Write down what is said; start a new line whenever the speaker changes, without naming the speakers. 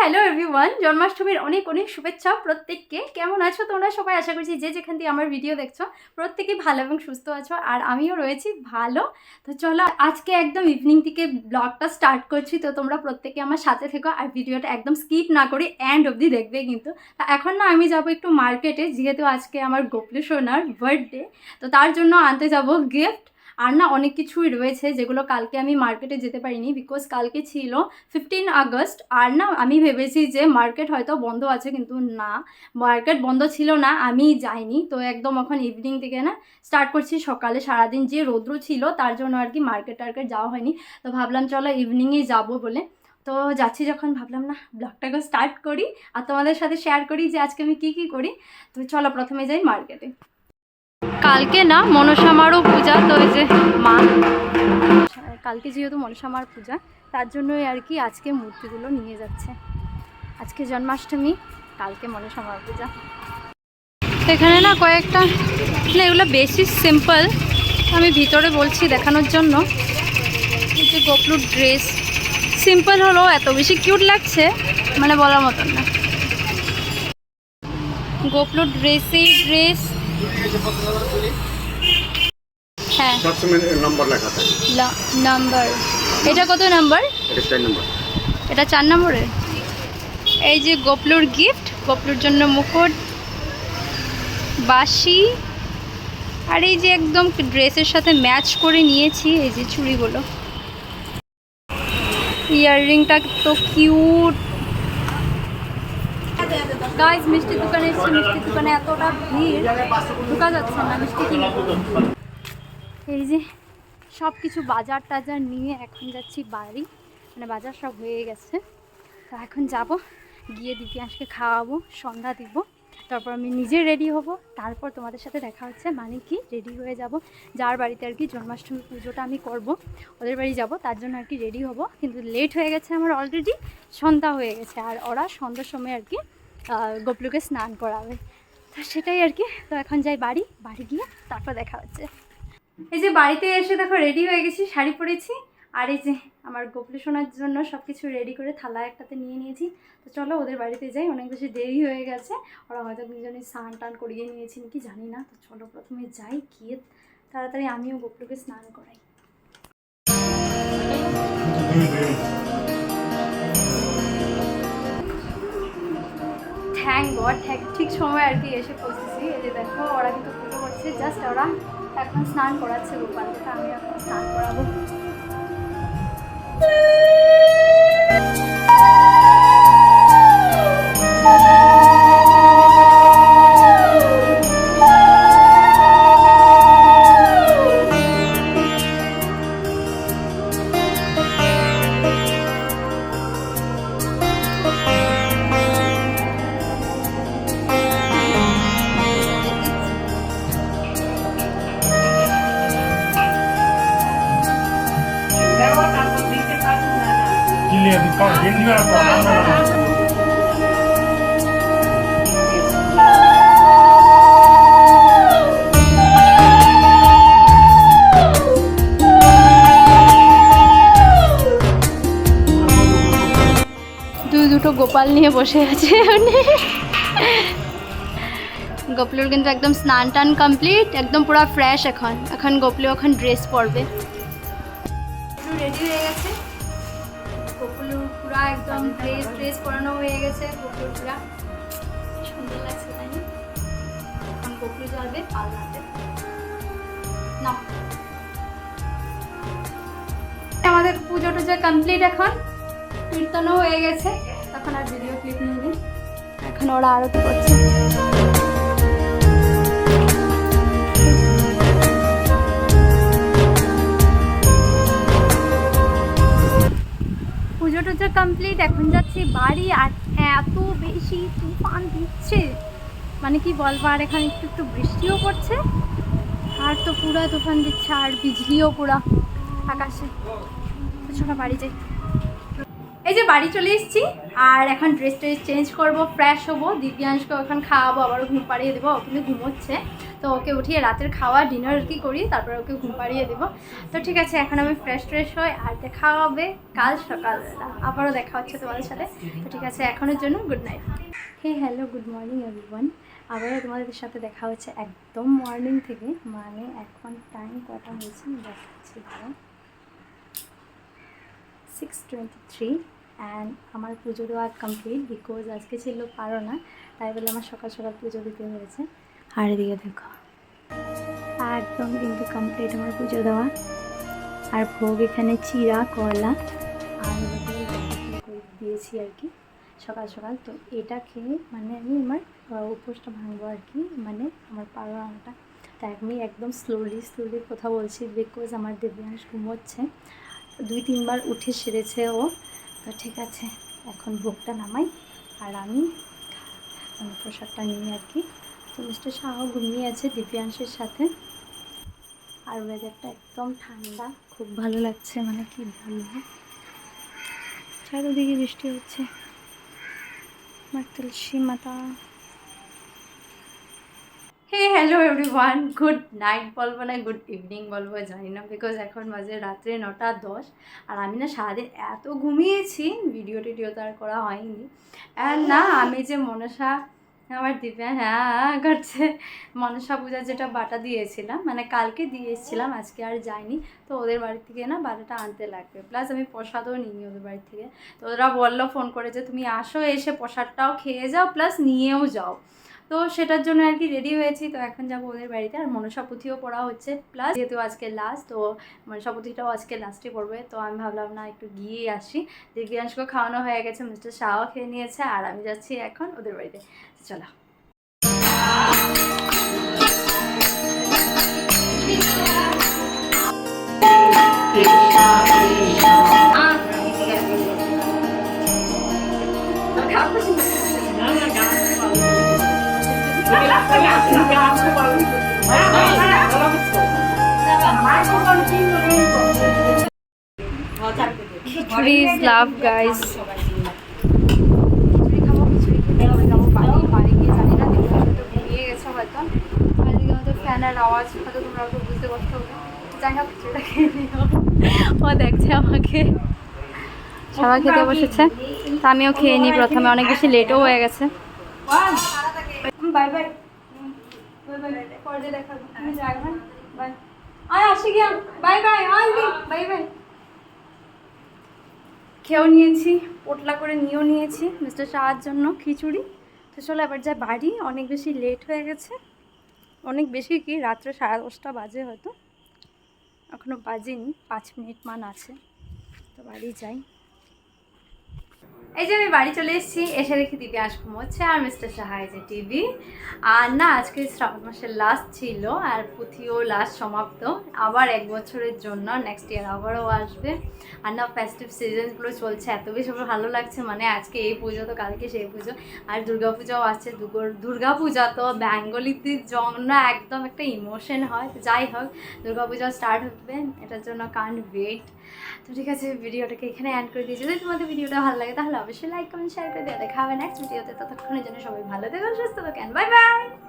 Hello everyone, জন্মাষ্টমীর অনেক অনেক শুভেচ্ছা প্রত্যেককে। কেমন আছো তোমরা সবাই? আশা করছি যে যেখান থেকে আমার ভিডিও দেখছো প্রত্যেকেই ভালো এবং সুস্থ আছো, আর আমিও রয়েছি ভালো। তো চলো আজকে একদম ইভিনিং থেকে ব্লগটা স্টার্ট করছি, তো তোমরা প্রত্যেকে আমার সাথে থেকো আর ভিডিওটা একদম স্কিপ না করে এন্ড অবধি দেখবে কিন্তু। এখন না আমি যাব একটু মার্কেটে, যেহেতু আজকে আমার গোপলু সোনার বার্থডে, তো তার জন্য আনতে যাব গিফট। আর না অনেক কিছুই রয়েছে যেগুলো কালকে আমি মার্কেটে যেতে পারিনি, বিকজ কালকে ছিল 15 আগস্ট। আর না আমি ভেবেছি যে মার্কেট হয়তো বন্ধ আছে, কিন্তু না, মার্কেট বন্ধ ছিল না, আমি যাইনি। তো একদম এখন ইভিনিং থেকে না স্টার্ট করছি, সকালে সারাদিন যে রৌদ্র ছিল তার জন্য আর কি মার্কেট টার্কেট যাওয়া হয়নি। তো ভাবলাম চলো ইভিনিংয়ে যাবো বলে, তো যাচ্ছি যখন ভাবলাম না ব্লগটাকে স্টার্ট করি আর তোমাদের সাথে শেয়ার করি যে আজকে আমি কী করি। তো চলো প্রথমে যাই মার্কেটে। কালকে না মনসামারও পূজা, তো এই যে মা কালকে যেহেতু মনসামার পূজা তার জন্যই আর কি আজকে মূর্তিগুলো নিয়ে যাচ্ছে। আজকে জন্মাষ্টমী, কালকে মনসামার পূজা। এখানে না কয়েকটা, এগুলো বেশি সিম্পল, আমি ভিতরে বলছি দেখানোর জন্য। এই যে গোপলুর ড্রেস সিম্পল হলো এত বেশি কিউট লাগছে, মানে বলার মতন না। গোপলুর ড্রেসেই ড্রেস, হ্যাঁ নাম্বার লেখা থাকে, নাম্বার। এটা কত নাম্বার? এটা 4 নম্বরের। এই যে গোপলুর গিফট, গোপলুর জন্য মুকুট, বাঁশি, আর এই যে একদম ড্রেসের সাথে ম্যাচ করে নিয়েছি এই যে চুড়িগুলো। ইয়াররিংটা তো কিউট। গাইস মিষ্টির দোকানে এসেছি, মিষ্টির দোকানে এতটা ভিড় ঢোকা যাচ্ছে না মিষ্টি কিনে। এই যে সব কিছু বাজার টাজার নিয়ে এখন যাচ্ছি বাড়ি, মানে বাজার সব হয়ে গেছে। তো এখন যাব, গিয়ে দিব্যাংশকে খাওয়াবো, সন্ধ্যা দিব, তারপর আমি নিজে রেডি হব, তারপর তোমাদের সাথে দেখা হচ্ছে। মানে কি রেডি হয়ে যাব, যার বাড়িতে আর কি জন্মাষ্টমী পুজোটা আমি করব ওদের বাড়ি যাব, তার জন্য আর কি রেডি হব। কিন্তু লেট হয়ে গেছে আমার, অলরেডি সন্ধ্যা হয়ে গেছে, আর ওরা সন্ধ্যার সময় আর কি গোপলুকে স্নান করাবে, তো সেটাই আর কি। তো এখন যাই বাড়ি, বাড়ি গিয়ে তারপর দেখা হচ্ছে। এই যে বাড়িতে এসে দেখো রেডি হয়ে গেছি, শাড়ি পরেছি, আর এই যে আমার গোপলু সোনার জন্য সব কিছু রেডি করে থালা একটাতে নিয়ে নিয়েছি। তো চলো ওদের বাড়িতে যাই, অনেক বেশি দেরি হয়ে গেছে, ওরা হয়তো দুজনে স্নান টান করিয়ে নিয়েছি নাকি জানি না। তো চলো প্রথমে যাই, গিয়ে তাড়াতাড়ি আমিও গোপলুকে স্নান করাই। থ্যাংক গড, ঠিক সময় আর কি এসে পৌঁছেছি। এই যে দেখো ওরা কিন্তু পুজো করছে, জাস্ট ওরা এখন স্নান করাচ্ছে গোপালকে, আমি এখন স্নান করাবো। দুটো গোপাল নিয়ে বসে আছে। গোপলুর কিন্তু একদম স্নান টান কমপ্লিট, একদম পুরো ফ্রেশ। এখন গোপলু এখন ড্রেস পরবে। রেডি হয়ে গেছে গোপলু, পুরা একদম ড্রেস পরানো হয়ে গেছে। গোপলুর পুরা সুন্দর লাগছে, তাই না? এখন গোপলু যাবে পার্লারে। না আমাদের পুজো টুজো কমপ্লিট, এখন কীর্তনও হয়ে গেছে, তখন আর ভিডিও ক্লিপ নিয়ে এখন ওরা আরতি করছে। পুজো টুজো কমপ্লিট, এখন যাচ্ছি বাড়ি। আর এত বেশি তুফান দিচ্ছে, মানে কি বলবো, আর এখানে একটু একটু বৃষ্টিও পড়ছে, আর তো পুরা তুফান দিচ্ছে, আর বিজলিও পুরা আকাশে। ছোট বাড়ি যাই। এই যে বাড়ি চলে এসেছি, আর এখন ড্রেস ট্রেস চেঞ্জ করবো, ফ্রেশ হবো, দিব্যাংশকে এখন খাওয়াবো, আবারও ঘুম পাড়িয়ে দেবো, কিন্তু ঘুমোচ্ছে। তো ওকে উঠিয়ে রাতের খাওয়া ডিনার কি করি, তারপরে ওকে ঘুম পাড়িয়ে দেবো। তো ঠিক আছে, এখন আমি ফ্রেশ হই, আর দেখা হবে কাল সকালবেলা, আবারও দেখা হচ্ছে তোমাদের সাথে। তো ঠিক আছে, এখনের জন্য good night. Hello, good morning everyone. আবারও তোমাদের সাথে দেখা হচ্ছে একদম মর্নিং থেকে, মানে এখন টাইম কটা হয়েছে দেখাচ্ছি, 6:23 অ্যান্ড আমার পুজো দেওয়া কমপ্লিট, বিকজ আজকে ছিল পারো না, তাই বলে আমার সকাল সকাল পুজো দিতে হয়েছে। আর এদিকে দেখো একদম কিন্তু কমপ্লিট আমার পুজো দেওয়া। আর ভোগ এখানে চিড়া কলা আর দিয়েছি আর কি সকাল সকাল। তো এটা খেয়ে মানে আমি আমার উপোসটা ভাঙবো আর কি, মানে আমার পারো আনাটা। তাই আমি একদম স্লোলি কথা বলছি, বিকজ আমার দিব্যাংশ ঘুমোচ্ছে, 2-3 বার উঠে সেরেছে ও। তো ঠিক আছে, এখন ভোগটা নামাই আর আমি প্রসাদটা নিই আর কি। তো মিস্টার শাহও ঘুমিয়ে আছে দিব্যাংশের সাথে। আর ওয়েদারটা একদম ঠান্ডা, খুব ভালো লাগছে, মানে কি বলবো, চারিদিকে বৃষ্টি হচ্ছে। তুলসী মাতা। হ্যালো এভরিওয়ান, গুড নাইট বলবো না গুড ইভিনিং বলবো জানি না, বিকজ এখন বাজে রাত্রে 9:10। আর আমি না সারাদিন এত ঘুমিয়েছি, ভিডিও টিডিও তো আর করা হয়নি। অ্যান্ড না আমি যে মনসা আমার দিব্যা হ্যাঁ করছে, মনসা পূজার যেটা বাটা দিয়েছিলাম, মানে কালকে দিয়ে এসেছিলাম, আজকে আর যাইনি। তো ওদের বাড়ি থেকে না বাটাটা আনতে লাগবে, প্লাস আমি প্রসাদও নিইনি ওদের বাড়ি থেকে। তো ওরা বললো ফোন করে যে তুমি আসো, এসে প্রসাদটাও খেয়ে যাও প্লাস নিয়েও যাও। তো সেটার জন্য আর কি রেডি হয়েছি। তো এখন যাবো ওদের বাড়িতে, আর মনসাপুথিও পড়া হচ্ছে, প্লাস যেহেতু আজকে লাস্ট, তো মনসাপুথিটাও আজকে লাস্টে পড়বে। তো আমি ভাবলাম না একটু গিয়ে আসি। দিব্যাংশকে খাওয়ানো হয়ে গেছে, মিস্টার শাহও খেয়ে নিয়েছে, আর আমি যাচ্ছি এখন ওদের বাড়িতে। চলো। খিচুড়ি ইজ লাভ গাইস। খিচুড়ি খাবো, খিচুড়ি খেয়ে যাবো বাড়ি গিয়ে জানি না দিব্যাংশ ঘুমিয়ে গেছে হয়তো। এদিকে আমাদের ফ্যানের আওয়াজ হয়তো তোমরা হয়তো বুঝতে পারছো। যাই হোক, খিচুড়িটা খেয়ে নিও। ও দেখছে আমাকে, সবাই খেতে বসেছে, তা আমিও খেয়ে নিই প্রথমে, অনেক বেশি লেটও হয়ে গেছে। বাই বাই, পরে দেখা বাই। আয় আসি গিয়া, বাই বাই, বাই বাই। খেয়েও নিয়েছি, পোটলা করে নিয়েও নিয়েছি মিস্টার শাহর জন্য খিচুড়ি। তো চলো এবার যাই বাড়ি, অনেক বেশি লেট হয়ে গেছে, অনেক বেশি কি রাত্রে 10:30 বাজে হয়তো, এখনও বাজেনি, 5 মিনিট মান আছে। তো বাড়ি যাই। এই যে আমি বাড়ি চলে এসেছি, এসে দেখি দিব্যাংশ ঘুমোচ্ছে আর মিস্টার সাহা যে টিভি। আর না আজকে শ্রাবণ মাসের লাস্ট ছিল, আর পুঁথিও লাস্ট সমাপ্ত, আবার 1 বছরের জন্য, নেক্সট ইয়ার আবারও আসবে। আর না ফেস্টিভ সিজনগুলো চলছে, এত বেশি ভালো লাগছে, মানে আজকে এই পুজো তো কালকে সেই পুজো, আর দুর্গাপূজাও আছে। দুর্গাপূজা তো বেঙ্গলিদের জন্য একদম একটা ইমোশন হয়। তো যাই হোক, দুর্গাপূজা স্টার্ট হবে, এটার জন্য কান্ট ওয়েট। তো ঠিক আছে, ভিডিওটাকে এখানে এন্ড করে দিয়েছি। যদি তোমাদের ভিডিওটা ভালো লাগে তাহলে অবশ্যই লাইক কমেন্ট শেয়ার করে দিয়ে দেখা হবে নেক্সট ভিডিওতে। ততক্ষণের জন্য সবাই ভালো থেকো, সুস্থ থাকেন, বাই বাই।